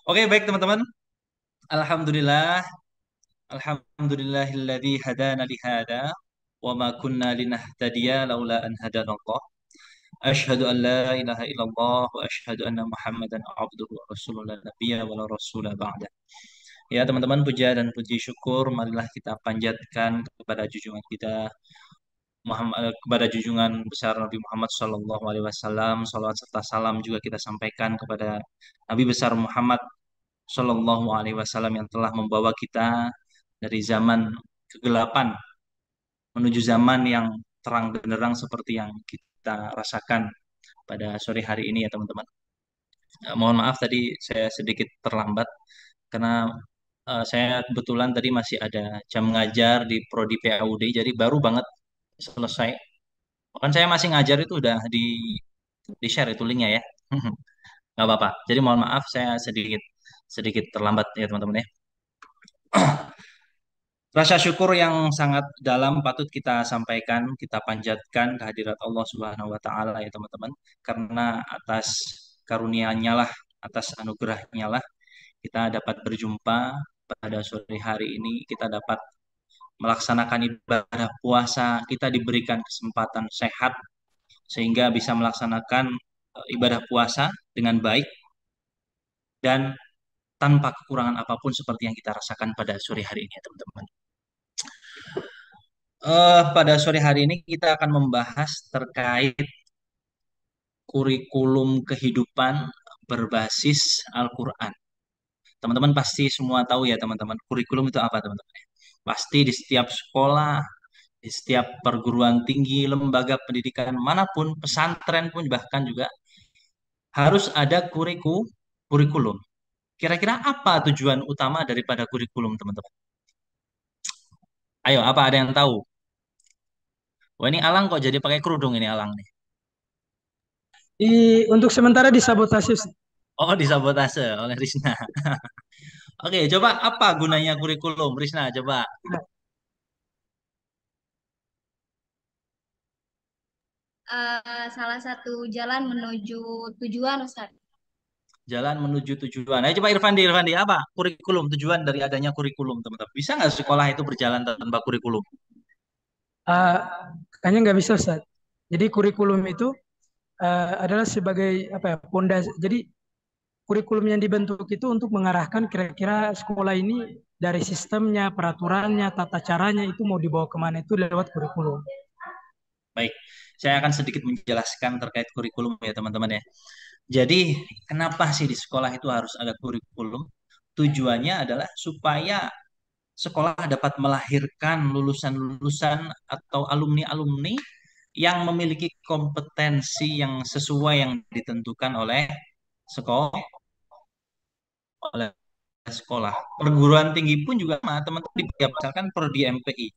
Oke, baik teman-teman. Alhamdulillah, alhamdulillahilladzi hadana li hada wa ma kunna linahtadiya laula an hadanallah. Asyhadu an la ilaha illallah wa asyhadu anna Muhammadan abduhu wa rasuluhu la nabiyya wa la rasula ba'da. Ya, teman-teman, puja dan puji syukur marilah kita panjatkan kepada junjungan kita kepada junjungan besar Nabi Muhammad sallallahu alaihi wasallam. Salawat serta salam juga kita sampaikan kepada Nabi besar Muhammad Shallallahu Alaihi Wasallam yang telah membawa kita dari zaman kegelapan menuju zaman yang terang benderang seperti yang kita rasakan pada sore hari ini ya teman-teman. Mohon maaf tadi saya sedikit terlambat karena saya kebetulan tadi masih ada jam ngajar di Prodi PAUD jadi baru banget selesai. Kan saya masih ngajar itu udah di share itu linknya ya. Nggak apa-apa. Jadi mohon maaf saya sedikit sedikit terlambat ya teman-teman ya. Rasa syukur yang sangat dalam patut kita sampaikan, kita panjatkan kehadirat Allah Subhanahu wa taala ya teman-teman. Karena atas karunia-Nya lah, atas anugerahnya lah kita dapat berjumpa pada sore hari ini, kita dapat melaksanakan ibadah puasa, kita diberikan kesempatan sehat sehingga bisa melaksanakan ibadah puasa dengan baik dan tanpa kekurangan apapun seperti yang kita rasakan pada sore hari ini ya teman-teman. Pada sore hari ini kita akan membahas terkait kurikulum kehidupan berbasis Al-Quran. Teman-teman pasti semua tahu ya teman-teman, kurikulum itu apa teman-teman? Pasti di setiap sekolah, di setiap perguruan tinggi, lembaga pendidikan manapun, pesantren pun bahkan juga harus ada kurikulum. Kira-kira apa tujuan utama daripada kurikulum teman-teman? Ayo, apa ada yang tahu? Wah ini Alang kok jadi pakai kerudung ini Alang nih. Untuk sementara disabotase, Ustaz. Oh, disabotase oleh Risna. Oke, coba apa gunanya kurikulum, Risna? Coba. Salah satu jalan menuju tujuan, Ustaz. Jalan menuju tujuan. Ayo coba Irfandi, apa kurikulum, tujuan dari adanya kurikulum, teman-teman? Bisa nggak sekolah itu berjalan tanpa kurikulum? Uh, Kayaknya nggak bisa, Ustaz. Jadi kurikulum itu adalah sebagai apa ya, pondasi. Jadi kurikulum yang dibentuk itu untuk mengarahkan kira-kira sekolah ini dari sistemnya, peraturannya, tata caranya itu mau dibawa kemana itu lewat kurikulum. Baik, saya akan sedikit menjelaskan terkait kurikulum ya, teman-teman ya. Jadi, kenapa sih di sekolah itu harus ada kurikulum? Tujuannya adalah supaya sekolah dapat melahirkan lulusan-lulusan atau alumni-alumni yang memiliki kompetensi yang sesuai yang ditentukan oleh sekolah oleh sekolah. Perguruan tinggi pun juga sama, teman-teman misalkan prodi MPI.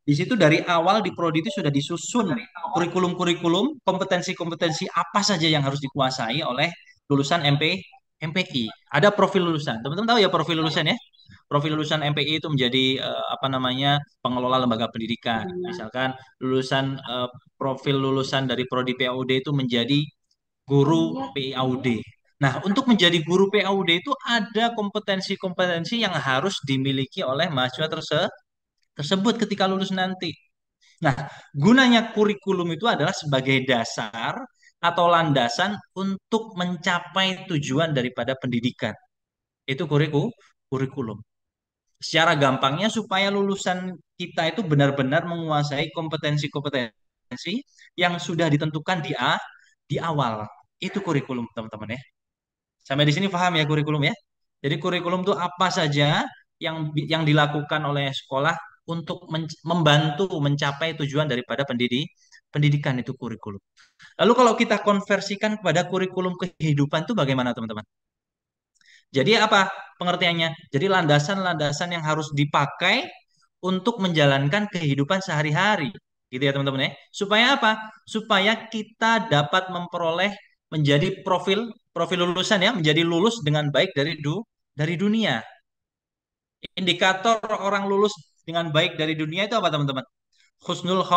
Di situ dari awal di prodi itu sudah disusun kurikulum-kurikulum, kompetensi-kompetensi apa saja yang harus dikuasai oleh lulusan MPI. Ada profil lulusan. Teman-teman tahu ya profil lulusan ya? Profil lulusan MPI itu menjadi apa namanya pengelola lembaga pendidikan. Misalkan profil lulusan dari prodi PAUD itu menjadi guru PAUD. Nah, untuk menjadi guru PAUD itu ada kompetensi-kompetensi yang harus dimiliki oleh mahasiswa tersebut ketika lulus nanti. Nah, gunanya kurikulum itu adalah sebagai dasar atau landasan untuk mencapai tujuan daripada pendidikan. Itu kurikulum. Secara gampangnya supaya lulusan kita itu benar-benar menguasai kompetensi-kompetensi yang sudah ditentukan di awal. Itu kurikulum, teman-teman ya. Sampai di sini paham ya kurikulum ya? Jadi kurikulum itu apa saja yang dilakukan oleh sekolah untuk membantu mencapai tujuan daripada pendidikan itu kurikulum. Lalu kalau kita konversikan kepada kurikulum kehidupan itu bagaimana teman-teman? Jadi apa pengertiannya? Jadi landasan-landasan yang harus dipakai untuk menjalankan kehidupan sehari-hari. Gitu ya teman-teman ya. Supaya apa? Supaya kita dapat memperoleh menjadi profil profil lulusan ya, menjadi lulus dengan baik dari dunia. Indikator orang lulus dengan baik dari dunia itu apa teman-teman? Husnul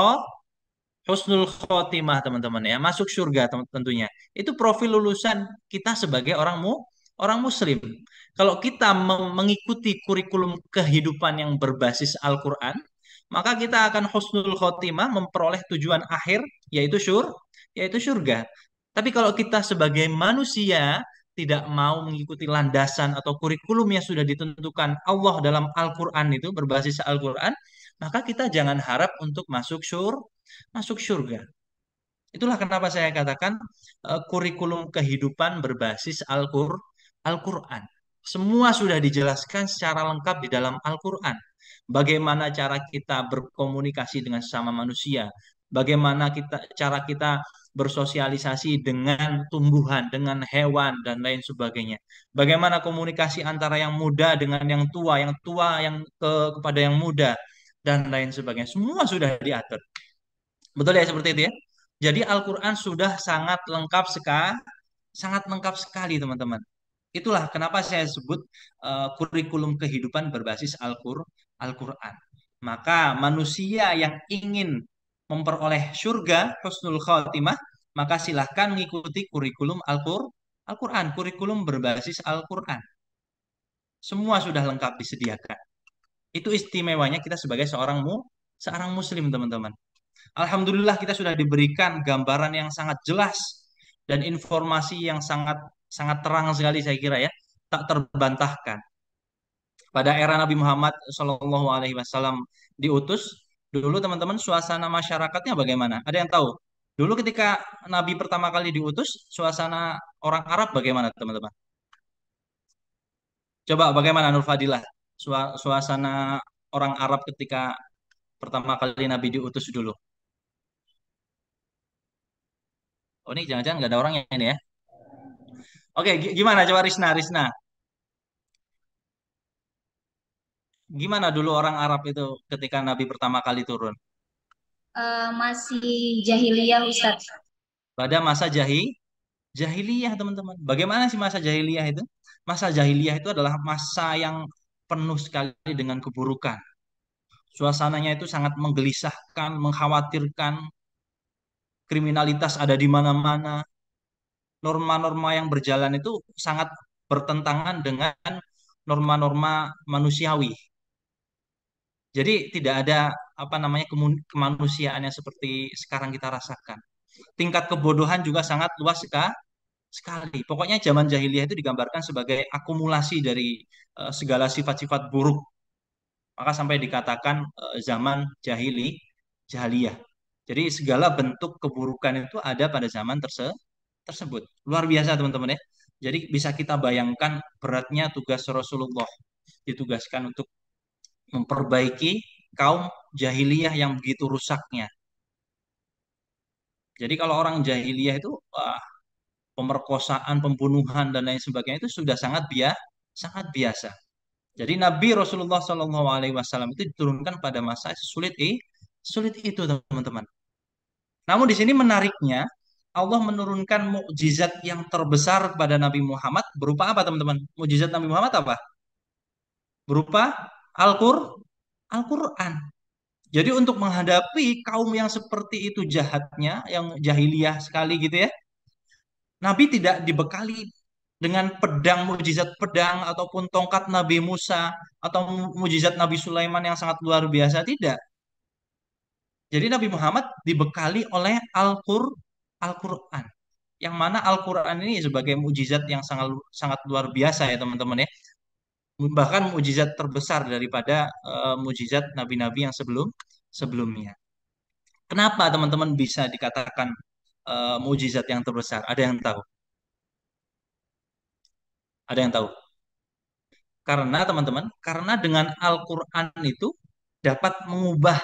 Husnul khotimah teman-teman ya, masuk surga tentunya. Itu profil lulusan kita sebagai orang orang Muslim. Kalau kita mengikuti kurikulum kehidupan yang berbasis Al-Quran, maka kita akan husnul khotimah, memperoleh tujuan akhir, yaitu yaitu surga. Tapi kalau kita sebagai manusia tidak mau mengikuti landasan atau kurikulum yang sudah ditentukan Allah dalam Al-Quran itu berbasis Al-Quran, maka kita jangan harap untuk masuk surga. Itulah kenapa saya katakan kurikulum kehidupan berbasis Al-Quran. Semua sudah dijelaskan secara lengkap di dalam Al-Quran. Bagaimana cara kita berkomunikasi dengan sesama manusia, bagaimana cara kita bersosialisasi dengan tumbuhan, dengan hewan dan lain sebagainya. Bagaimana komunikasi antara yang muda dengan yang tua kepada yang muda dan lain sebagainya. Semua sudah diatur. Betul ya seperti itu ya. Jadi Al-Quran sudah sangat lengkap sekali teman-teman. Itulah kenapa saya sebut kurikulum kehidupan berbasis Al-Quran. Maka manusia yang ingin memperoleh surga, husnul khotimah, maka silahkan mengikuti kurikulum Al-Quran, kurikulum berbasis Al-Quran. Semua sudah lengkap disediakan. Itu istimewanya kita sebagai seorang muslim teman-teman. Alhamdulillah kita sudah diberikan gambaran yang sangat jelas dan informasi yang sangat sangat terang sekali saya kira ya, tak terbantahkan. Pada era Nabi Muhammad Shallallahu Alaihi Wasallam diutus, dulu teman-teman suasana masyarakatnya bagaimana? Ada yang tahu? Dulu ketika Nabi pertama kali diutus, suasana orang Arab bagaimana teman-teman? Coba bagaimana Nur Fadilah? Suasana orang Arab ketika pertama kali Nabi diutus dulu. Oh ini jangan-jangan nggak ada orangnya ini ya. Oke, gimana coba Risna? Gimana dulu orang Arab itu ketika Nabi pertama kali turun? Masih jahiliyah Ustadz. Pada masa jahiliyah, teman-teman. Bagaimana sih masa jahiliyah itu? Masa jahiliyah itu adalah masa yang penuh sekali dengan keburukan. Suasananya itu sangat menggelisahkan, mengkhawatirkan. Kriminalitas ada di mana-mana. Norma-norma yang berjalan itu sangat bertentangan dengan norma-norma manusiawi. Jadi tidak ada apa namanya kemanusiaan yang seperti sekarang kita rasakan. Tingkat kebodohan juga sangat luas sekali. Pokoknya zaman jahiliyah itu digambarkan sebagai akumulasi dari segala sifat-sifat buruk. Maka sampai dikatakan zaman jahiliyah. Jadi segala bentuk keburukan itu ada pada zaman tersebut. Luar biasa teman-teman ya. Jadi bisa kita bayangkan beratnya tugas Rasulullah ditugaskan untuk memperbaiki kaum jahiliyah yang begitu rusaknya. Jadi kalau orang jahiliyah itu pemerkosaan, pembunuhan dan lain sebagainya itu sudah sangat biasa. Jadi Nabi Rasulullah SAW itu diturunkan pada masa sulit itu teman-teman. Namun di sini menariknya Allah menurunkan mukjizat yang terbesar kepada Nabi Muhammad berupa apa teman-teman? Mukjizat Nabi Muhammad apa? Berupa Al-Quran. Jadi untuk menghadapi kaum yang seperti itu jahatnya, yang jahiliyah sekali gitu ya, Nabi tidak dibekali dengan pedang, mukjizat pedang ataupun tongkat Nabi Musa atau mukjizat Nabi Sulaiman yang sangat luar biasa, tidak. Jadi Nabi Muhammad dibekali oleh Al-Quran. Yang mana Al-Quran ini sebagai mukjizat yang sangat luar biasa ya teman-teman ya. Bahkan mukjizat terbesar daripada mukjizat nabi-nabi yang sebelumnya. Kenapa teman-teman bisa dikatakan mukjizat yang terbesar? Ada yang tahu? Ada yang tahu? Karena teman-teman, karena dengan Al-Quran itu dapat mengubah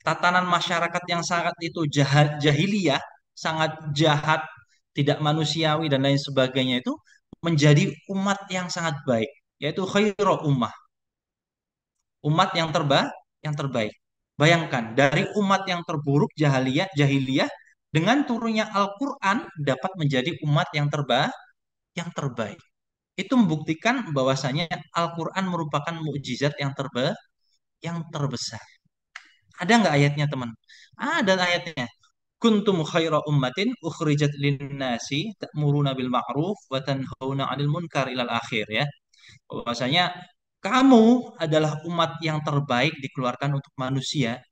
tatanan masyarakat yang sangat itu jahiliyah, sangat jahat, tidak manusiawi dan lain sebagainya itu menjadi umat yang sangat baik, yaitu khairu ummah, umat yang terbaik. Bayangkan dari umat yang terburuk jahiliyah dengan turunnya Al-Qur'an dapat menjadi umat yang terbaik. Itu membuktikan bahwasanya Al-Qur'an merupakan mukjizat yang terbesar. Ada nggak ayatnya teman? Ada ayatnya. kuntum khaira ummatin ukhrijat lin-nasi ta'muruna bil ma'ruf wa tanhauna 'anil munkar ilal akhir ya. Bahwasanya kamu adalah umat yang terbaik dikeluarkan untuk manusia,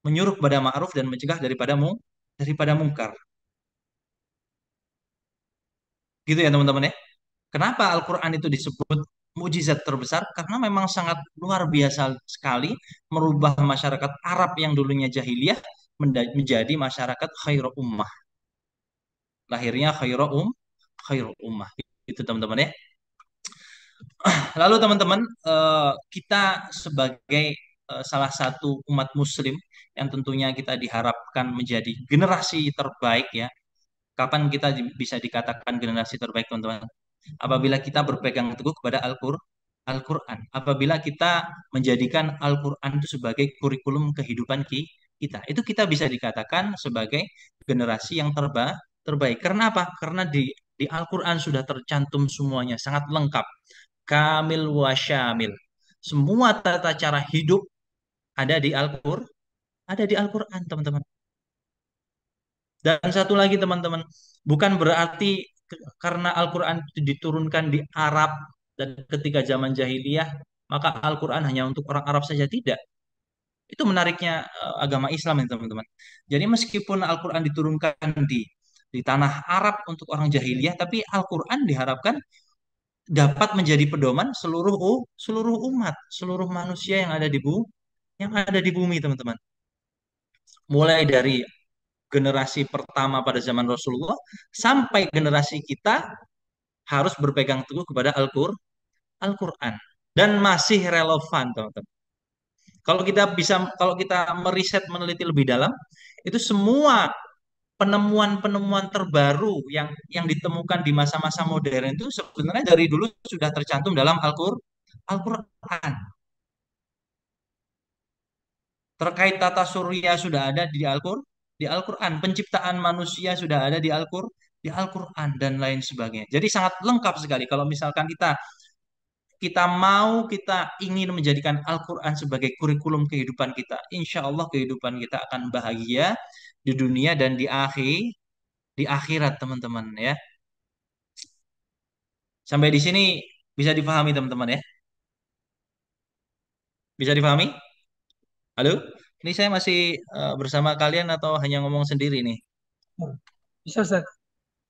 menyuruh kepada ma'ruf dan mencegah daripada mungkar. Gitu ya teman-teman ya. Kenapa Al-Qur'an itu disebut mukjizat terbesar? Karena memang sangat luar biasa sekali merubah masyarakat Arab yang dulunya jahiliyah menjadi masyarakat khairu ummah. Lahirnya khairu ummah. Itu teman-teman ya. Lalu teman-teman, kita sebagai salah satu umat muslim yang tentunya kita diharapkan menjadi generasi terbaik ya. Kapan kita bisa dikatakan generasi terbaik teman-teman? Apabila kita berpegang teguh kepada Al-Quran. Apabila kita menjadikan Al-Quran itu sebagai kurikulum kehidupan kita. Itu kita bisa dikatakan sebagai generasi yang terbaik. Karena apa? Karena di Al-Quran sudah tercantum semuanya, sangat lengkap. Kamil wa syamil. Semua tata cara hidup ada di Al-Quran, teman-teman. Dan satu lagi, teman-teman, bukan berarti karena Al-Quran diturunkan di Arab dan ketika zaman jahiliyah, maka Al-Quran hanya untuk orang Arab saja. Tidak. Itu menariknya agama Islam, ya, teman-teman. Jadi meskipun Al-Quran diturunkan di tanah Arab untuk orang jahiliyah, tapi Al-Quran diharapkan dapat menjadi pedoman seluruh umat, seluruh manusia yang ada di bumi, teman-teman. Mulai dari generasi pertama pada zaman Rasulullah sampai generasi kita harus berpegang teguh kepada Al-Quran dan masih relevan, teman-teman. Kalau kita meriset meneliti lebih dalam, itu semua penemuan-penemuan terbaru yang ditemukan di masa-masa modern itu sebenarnya dari dulu sudah tercantum dalam Al-Quran. Terkait tata surya sudah ada di Al-Quran. Penciptaan manusia sudah ada di Al-Quran dan lain sebagainya. Jadi sangat lengkap sekali. Kalau misalkan kita ingin menjadikan Al-Quran sebagai kurikulum kehidupan kita, insya Allah kehidupan kita akan bahagia di dunia dan di akhirat, teman-teman ya. Sampai di sini bisa dipahami, teman-teman ya? Bisa dipahami? Halo? Ini saya masih bersama kalian atau hanya ngomong sendiri nih? Bisa, Ustaz.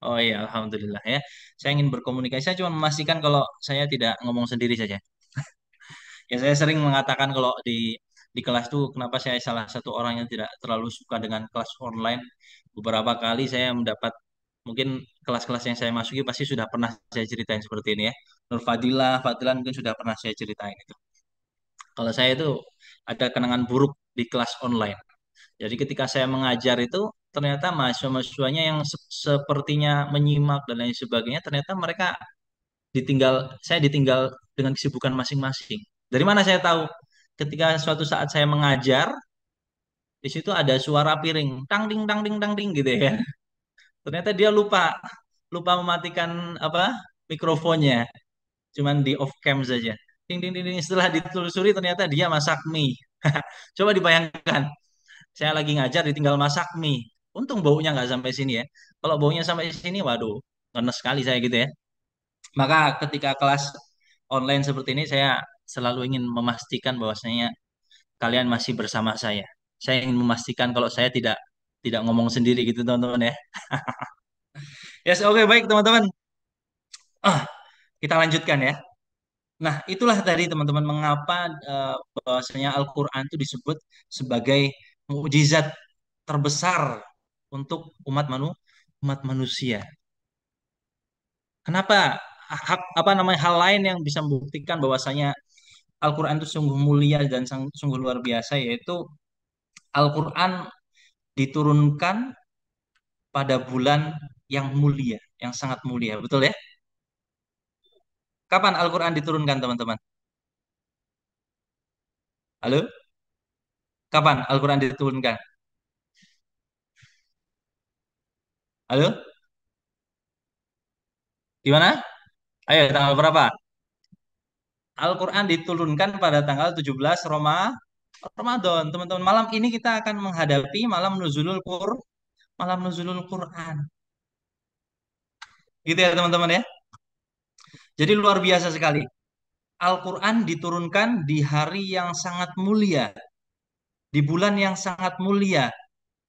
Oh iya, alhamdulillah ya. Saya ingin berkomunikasi. Saya cuma memastikan kalau saya tidak ngomong sendiri saja. Ya saya sering mengatakan kalau di kelas tuh kenapa saya salah satu orang yang tidak terlalu suka dengan kelas online. Beberapa kali saya mendapat mungkin kelas-kelas yang saya masuki pasti sudah pernah saya ceritain seperti ini ya. Nur Fadilah mungkin sudah pernah saya ceritain itu. Kalau saya itu ada kenangan buruk di kelas online. Jadi ketika saya mengajar itu ternyata mahasiswa-mahasiswanya yang sepertinya menyimak dan lain sebagainya ternyata mereka saya ditinggal dengan kesibukan masing-masing. Dari mana saya tahu? Ketika suatu saat saya mengajar, di situ ada suara piring, tang ding tang ding gitu ya. Ternyata dia lupa lupa mematikan apa mikrofonnya, cuman di off cam saja. Ding ding ding ding. Setelah ditelusuri ternyata dia masak mie. Coba dibayangkan, saya lagi ngajar ditinggal masak mie. Untung baunya nggak sampai sini ya. Kalau baunya sampai sini, waduh, ngenes sekali saya gitu ya. Maka ketika kelas online seperti ini, saya selalu ingin memastikan bahwasanya kalian masih bersama saya. Saya ingin memastikan kalau saya tidak ngomong sendiri gitu, teman-teman ya. Yes, oke, baik teman-teman. Ah, kita lanjutkan ya. Nah, itulah tadi teman-teman mengapa bahwasanya Al-Qur'an itu disebut sebagai mukjizat terbesar untuk umat manusia. Kenapa? Apa namanya hal lain yang bisa membuktikan bahwasanya Al-Quran itu sungguh mulia dan sungguh luar biasa, yaitu Al-Quran diturunkan pada bulan yang mulia, yang sangat mulia. Betul ya? Kapan Al-Quran diturunkan, teman-teman? Halo? Kapan Al-Quran diturunkan? Halo? Gimana? Ayo, tanggal berapa? Al-Quran diturunkan pada tanggal 17 Ramadan. Teman-teman, malam ini kita akan menghadapi malam Nuzulul malam nuzulul Quran. Gitu ya teman-teman ya. Jadi luar biasa sekali. Al-Quran diturunkan di hari yang sangat mulia, di bulan yang sangat mulia,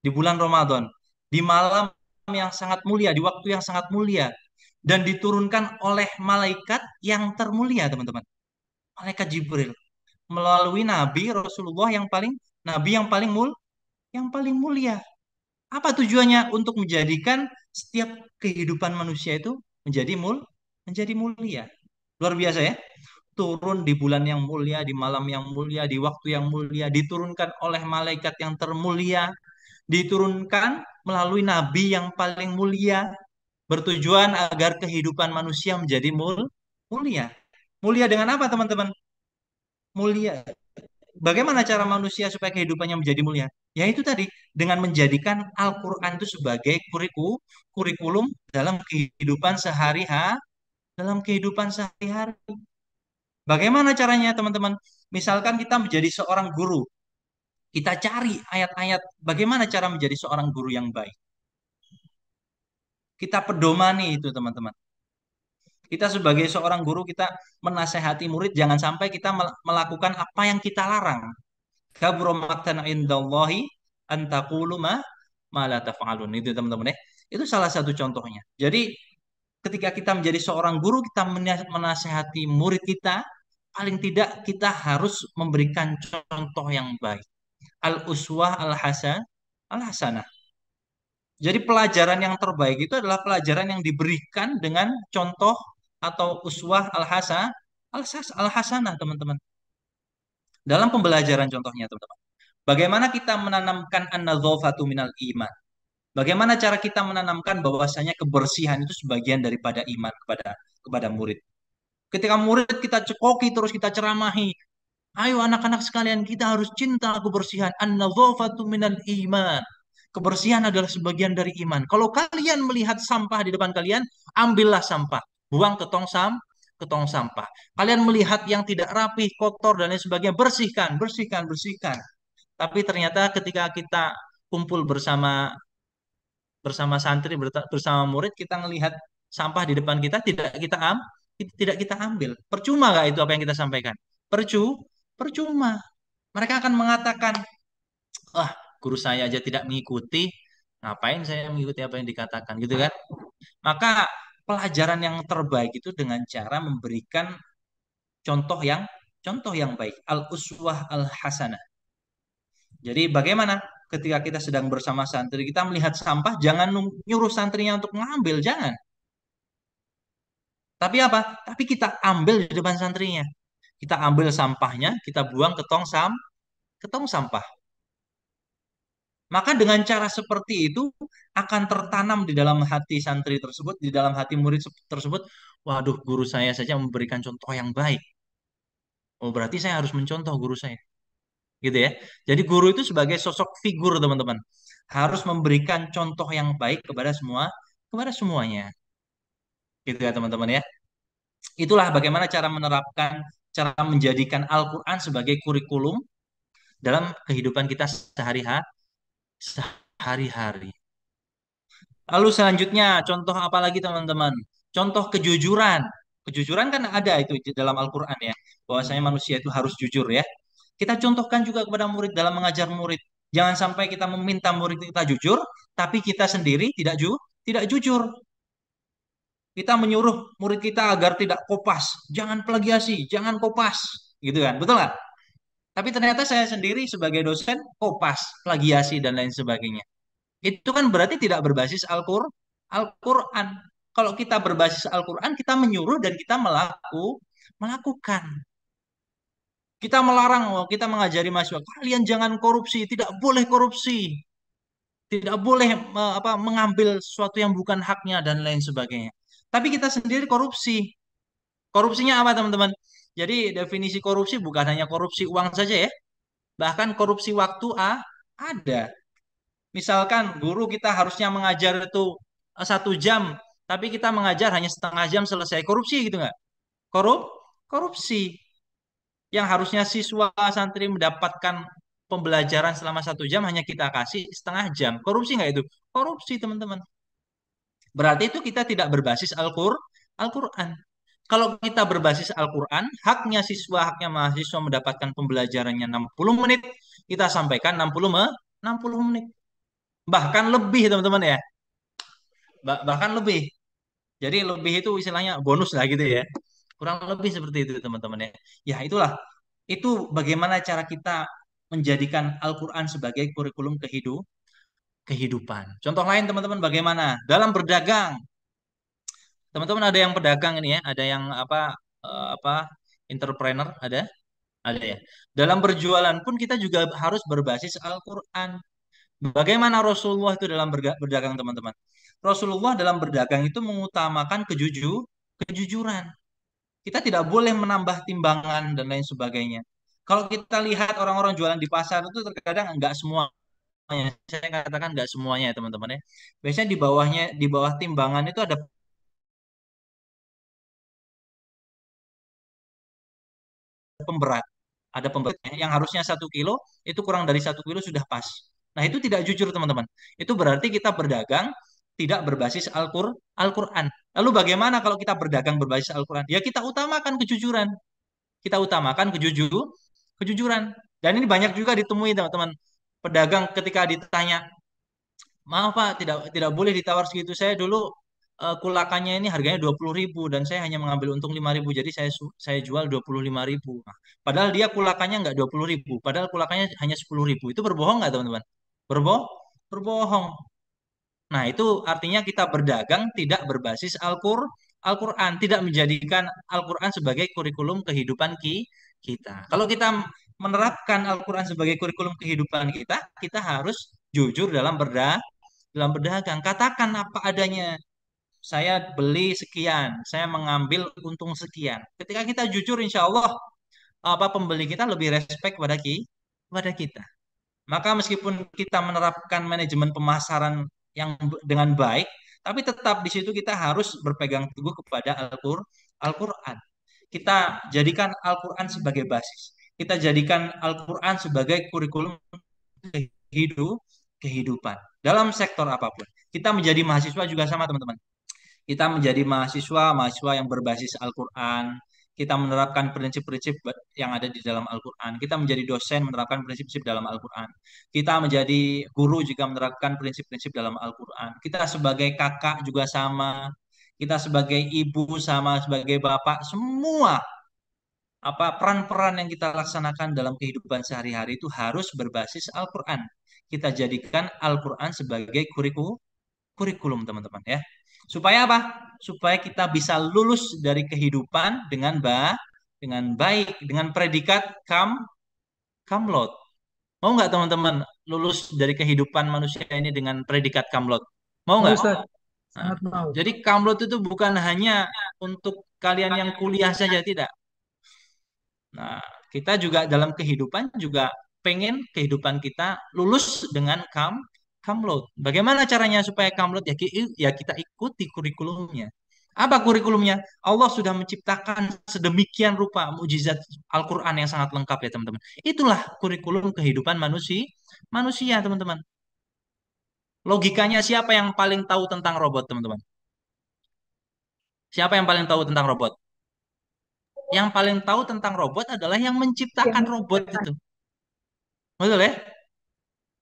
di bulan Ramadan, di malam yang sangat mulia, di waktu yang sangat mulia, dan diturunkan oleh malaikat yang termulia, teman-teman. Malaikat Jibril melalui Nabi Rasulullah yang paling Nabi yang paling mulia. Apa tujuannya? Untuk menjadikan setiap kehidupan manusia itu menjadi mulia. Luar biasa ya. Turun di bulan yang mulia, di malam yang mulia, di waktu yang mulia, diturunkan oleh malaikat yang termulia, diturunkan melalui nabi yang paling mulia, bertujuan agar kehidupan manusia menjadi mulia. Mulia dengan apa, teman-teman? Mulia. Bagaimana cara manusia supaya kehidupannya menjadi mulia? Ya itu tadi, dengan menjadikan Al-Quran itu sebagai kurikulum dalam kehidupan dalam kehidupan sehari-hari. Bagaimana caranya, teman-teman? Misalkan kita menjadi seorang guru, kita cari ayat-ayat bagaimana cara menjadi seorang guru yang baik. Kita pedomani itu, teman-teman. Kita sebagai seorang guru, kita menasehati murid, jangan sampai kita melakukan apa yang kita larang. Kabura maqtan indallahi an taqulu ma la taf'alun. Itu, teman-teman ya. Itu salah satu contohnya. Jadi ketika kita menjadi seorang guru, kita menasehati murid kita, paling tidak kita harus memberikan contoh yang baik. Al-uswah al-hasanah. Jadi pelajaran yang terbaik itu adalah pelajaran yang diberikan dengan contoh atau uswah al-hasanah, teman-teman. Dalam pembelajaran contohnya, teman-teman. Bagaimana kita menanamkan an-nadzafatu minal iman? Bagaimana cara kita menanamkan bahwasanya kebersihan itu sebagian daripada iman kepada murid? Ketika murid kita cekoki terus kita ceramahi, ayo anak-anak sekalian, kita harus cinta kebersihan. An-nadzafatu minal iman. Kebersihan adalah sebagian dari iman. Kalau kalian melihat sampah di depan kalian, ambillah sampah, buang ke tong sampah. Kalian melihat yang tidak rapi, kotor dan lain sebagainya, bersihkan, bersihkan, bersihkan. Tapi ternyata ketika kita kumpul bersama bersama santri, bersama murid, kita melihat sampah di depan kita, tidak kita ambil. Percuma nggak itu apa yang kita sampaikan? Percuma. Mereka akan mengatakan, ah, guru saya aja tidak mengikuti, ngapain saya mengikuti apa yang dikatakan, gitu kan? Maka pelajaran yang terbaik itu dengan cara memberikan contoh yang baik, al-uswah al-hasanah. Jadi bagaimana ketika kita sedang bersama santri, kita melihat sampah, jangan nyuruh santrinya untuk mengambil, jangan. Tapi apa? Tapi kita ambil di depan santrinya. Kita ambil sampahnya, kita buang ke tong sampah. Maka dengan cara seperti itu akan tertanam di dalam hati santri tersebut, di dalam hati murid tersebut, waduh, guru saya saja memberikan contoh yang baik. Oh, berarti saya harus mencontoh guru saya. Gitu ya. Jadi guru itu sebagai sosok figur, teman-teman. Harus memberikan contoh yang baik kepada semuanya. Gitu ya, teman-teman ya. Itulah bagaimana cara menerapkan, cara menjadikan Al-Qur'an sebagai kurikulum dalam kehidupan kita sehari-hari. Lalu selanjutnya, contoh apa lagi, teman-teman? Contoh kejujuran. Kejujuran kan ada itu di dalam Al-Qur'an ya. Bahwasanya manusia itu harus jujur ya. Kita contohkan juga kepada murid dalam mengajar murid. Jangan sampai kita meminta murid kita jujur, tapi kita sendiri tidak jujur. Kita menyuruh murid kita agar tidak kopas, jangan plagiasi, jangan kopas, gitu kan? Betul nggak? Tapi ternyata saya sendiri sebagai dosen kopas, plagiasi dan lain sebagainya. Itu kan berarti tidak berbasis Al-Quran. Kalau kita berbasis Al-Quran, kita menyuruh dan kita melakukan. Kita melarang, kita mengajari mahasiswa, kalian jangan korupsi, tidak boleh korupsi, tidak boleh mengambil sesuatu yang bukan haknya dan lain sebagainya. Tapi kita sendiri korupsi. Korupsinya apa, teman-teman? Jadi definisi korupsi bukan hanya korupsi uang saja ya. Bahkan korupsi waktu ada. Misalkan guru kita harusnya mengajar itu 1 jam, tapi kita mengajar hanya setengah jam selesai. Korupsi gitu nggak? Korupsi. Yang harusnya siswa santri mendapatkan pembelajaran selama 1 jam hanya kita kasih setengah jam. Korupsi nggak itu? korupsi, teman-teman. Berarti itu kita tidak berbasis Al-Quran. Kalau kita berbasis Al-Quran, haknya siswa, haknya mahasiswa mendapatkan pembelajarannya 60 menit, kita sampaikan 60 menit. Bahkan lebih, teman-teman ya. Bahkan lebih. Jadi lebih itu istilahnya bonus lah gitu ya. Kurang lebih seperti itu, teman-teman ya. Ya itulah. Itu bagaimana cara kita menjadikan Al-Quran sebagai kurikulum kehidupan. Contoh lain, teman-teman, bagaimana? Dalam berdagang. Teman-teman ada yang pedagang ini ya, ada yang apa entrepreneur ada ya. Dalam berjualan pun kita juga harus berbasis Al-Qur'an. Bagaimana Rasulullah itu dalam berdagang, teman-teman? Rasulullah dalam berdagang itu mengutamakan kejujuran. Kita tidak boleh menambah timbangan dan lain sebagainya. Kalau kita lihat orang-orang jualan di pasar itu terkadang enggak semuanya. Saya katakan enggak semuanya ya, teman-teman ya. Biasanya di bawah timbangan itu ada pemberat. Ada pemberatnya yang harusnya 1 kilo, itu kurang dari 1 kilo sudah pas. Nah itu tidak jujur, teman-teman. Itu berarti kita berdagang tidak berbasis Al-Quran. Lalu bagaimana kalau kita berdagang berbasis Al-Quran? Ya kita utamakan kejujuran. Kita utamakan kejujuran. Dan ini banyak juga ditemui, teman-teman. Pedagang ketika ditanya, maaf Pak, tidak boleh ditawar segitu. Saya dulu kulakannya ini harganya 20.000 dan saya hanya mengambil untung 5.000. Jadi saya jual 25.000. Nah, padahal dia kulakannya nggak 20.000. Padahal kulakannya hanya 10.000. Itu berbohong nggak, teman-teman? Berbohong. Nah, itu artinya kita berdagang tidak berbasis Al-Quran, tidak menjadikan Al-Quran sebagai kurikulum kehidupan kita. Kalau kita menerapkan Al-Quran sebagai kurikulum kehidupan kita, kita harus jujur dalam berdagang. Katakan apa adanya. Saya beli sekian, saya mengambil untung sekian. Ketika kita jujur, insya Allah pembeli kita lebih respect kepada kita. Maka meskipun kita menerapkan manajemen pemasaran yang dengan baik, tapi tetap di situ kita harus berpegang teguh kepada Al-Quran. Kita jadikan Al-Quran sebagai basis. Kita jadikan Al-Quran sebagai kurikulum kehidupan dalam sektor apapun. Kita menjadi mahasiswa juga sama, teman-teman. Kita menjadi mahasiswa yang berbasis Al-Quran. Kita menerapkan prinsip-prinsip yang ada di dalam Al-Quran. Kita menjadi dosen menerapkan prinsip-prinsip dalam Al-Quran. Kita menjadi guru juga menerapkan prinsip-prinsip dalam Al-Quran. Kita sebagai kakak juga sama. Kita sebagai ibu sama, sebagai bapak, semua peran-peran yang kita laksanakan dalam kehidupan sehari-hari itu harus berbasis Al-Quran. Kita jadikan Al-Quran sebagai kurikulum, teman-teman ya. Supaya apa? Supaya kita bisa lulus dari kehidupan dengan baik, dengan predikat kamlot. Mau nggak, teman-teman, lulus dari kehidupan manusia ini dengan predikat kamlot? Mau nggak? Ustaz, Nah, sangat mau. jadi kamlot itu bukan hanya untuk kalian yang kuliah saja, tidak. Nah, kita juga dalam kehidupan juga pengen kehidupan kita lulus dengan kamlot. Bagaimana caranya supaya kamlot? Ya kita ikuti kurikulumnya. Apa kurikulumnya? Allah sudah menciptakan sedemikian rupa mukjizat Al-Quran yang sangat lengkap ya, teman-teman. Itulah kurikulum kehidupan manusia, teman-teman. Logikanya, siapa yang paling tahu tentang robot, teman-teman? Siapa yang paling tahu tentang robot? Yang paling tahu tentang robot adalah yang menciptakan robot itu. Betul ya?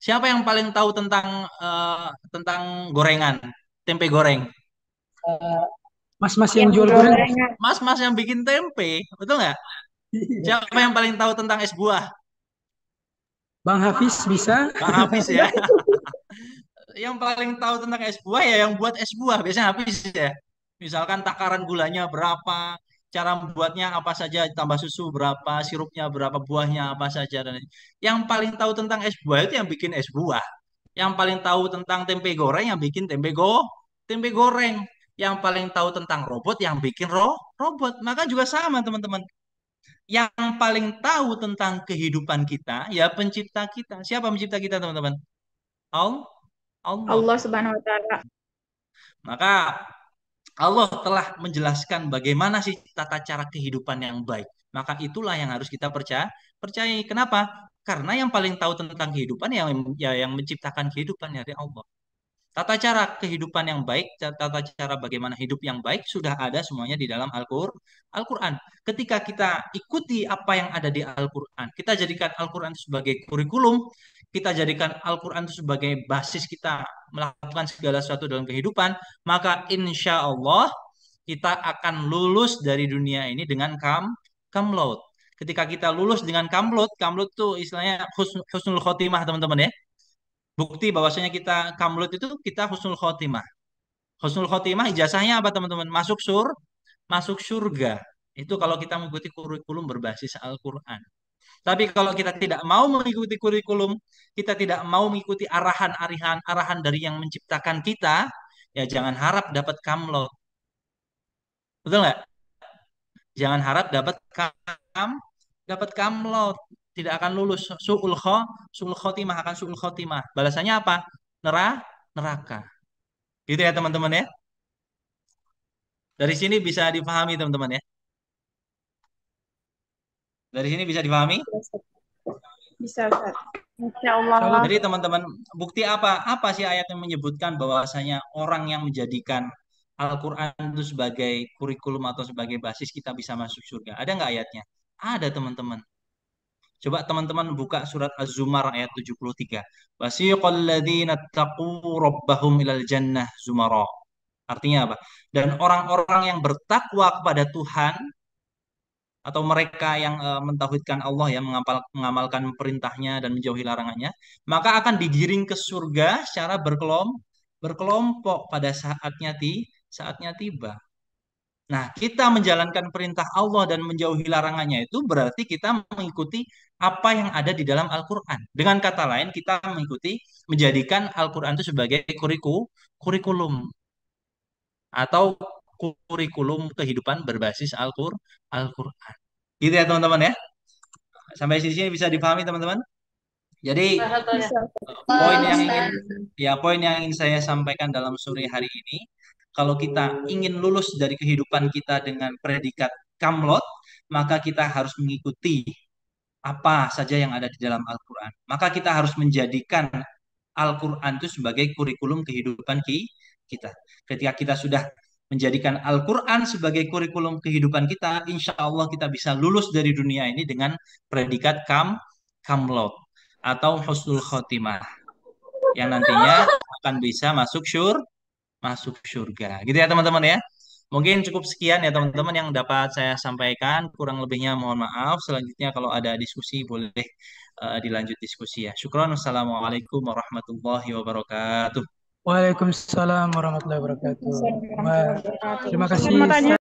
Siapa yang paling tahu tentang gorengan, tempe goreng? Mas-mas yang jual gorengan. Mas-mas yang bikin tempe, betul nggak? Siapa yang paling tahu tentang es buah? Bang Hafiz bisa. Bang Hafiz ya. Yang paling tahu tentang es buah ya yang buat es buah, biasanya Hafiz ya. Misalkan takaran gulanya berapa, cara membuatnya apa saja, tambah susu berapa, sirupnya berapa, buahnya apa saja. Dan yang paling tahu tentang es buah itu yang bikin es buah. Yang paling tahu tentang tempe goreng yang bikin tempe goreng. Yang paling tahu tentang robot yang bikin robot. Maka juga sama, teman-teman. Yang paling tahu tentang kehidupan kita ya pencipta kita. Siapa pencipta kita, teman-teman? Allah. Allah Subhanahu wa taala. Maka Allah telah menjelaskan bagaimana sih tata cara kehidupan yang baik. Maka itulah yang harus kita percayai. Kenapa? Karena yang paling tahu tentang kehidupan yang menciptakan kehidupan dari Allah. Tata cara kehidupan yang baik, tata cara bagaimana hidup yang baik sudah ada semuanya di dalam Al-Quran. Ketika kita ikuti apa yang ada di Al-Quran, kita jadikan Al-Quran itu sebagai kurikulum, kita jadikan Al-Quran itu sebagai basis kita melakukan segala sesuatu dalam kehidupan, maka insya Allah kita akan lulus dari dunia ini dengan kamlaut. Ketika kita lulus dengan kamlaut, kamlaut itu istilahnya husnul khotimah teman-teman ya. Bukti bahwasanya kita kamlut itu kita husnul khotimah. Husnul khotimah ijazahnya apa teman-teman? Masuk surga. Itu kalau kita mengikuti kurikulum berbasis Al-Quran. Tapi kalau kita tidak mau mengikuti kurikulum, kita tidak mau mengikuti arahan dari yang menciptakan kita, ya jangan harap dapat kamlot. Betul nggak? Jangan harap dapat kamlot. Tidak akan lulus. Su'ul khotimah akan su'ul khotimah. Balasannya apa? Neraka. Gitu ya teman-teman ya. Dari sini bisa dipahami teman-teman ya. Dari sini bisa dipahami. Bisa, Ustaz. Insya Allah. Jadi teman-teman, bukti apa? Apa sih ayat yang menyebutkan bahwasanya orang yang menjadikan Al-Quran itu sebagai kurikulum atau sebagai basis kita bisa masuk surga? Ada nggak ayatnya? Ada teman-teman. Coba teman-teman buka surat Az-Zumar ayat 73. Wasiqal ladzina taqu rabbahum ilal jannah zumara. Artinya apa? Dan orang-orang yang bertakwa kepada Tuhan atau mereka yang mentauhidkan Allah ya, mengamalkan perintahnya dan menjauhi larangannya, maka akan digiring ke surga secara berkelompok pada saatnya tiba. Nah, kita menjalankan perintah Allah dan menjauhi larangannya itu berarti kita mengikuti apa yang ada di dalam Al-Quran. Dengan kata lain, kita menjadikan Al-Quran itu sebagai kurikulum atau kurikulum kehidupan berbasis Al-Quran. Gitu ya teman-teman ya. Sampai sini bisa dipahami teman-teman. Jadi poin yang ingin saya sampaikan dalam sore hari ini, kalau kita ingin lulus dari kehidupan kita dengan predikat kamlot, maka kita harus mengikuti apa saja yang ada di dalam Al-Quran. Maka kita harus menjadikan Al-Quran itu sebagai kurikulum kehidupan kita. Ketika kita sudah menjadikan Al-Quran sebagai kurikulum kehidupan kita, insya Allah kita bisa lulus dari dunia ini dengan predikat kamlot atau husnul khotimah yang nantinya akan bisa masuk surga. Gitu ya teman-teman ya. Mungkin cukup sekian ya teman-teman yang dapat saya sampaikan. Kurang lebihnya mohon maaf. Selanjutnya kalau ada diskusi boleh dilanjut diskusi ya. Syukron. Wassalamualaikum warahmatullahi wabarakatuh. Waalaikumsalam warahmatullahi wabarakatuh. Terima kasih.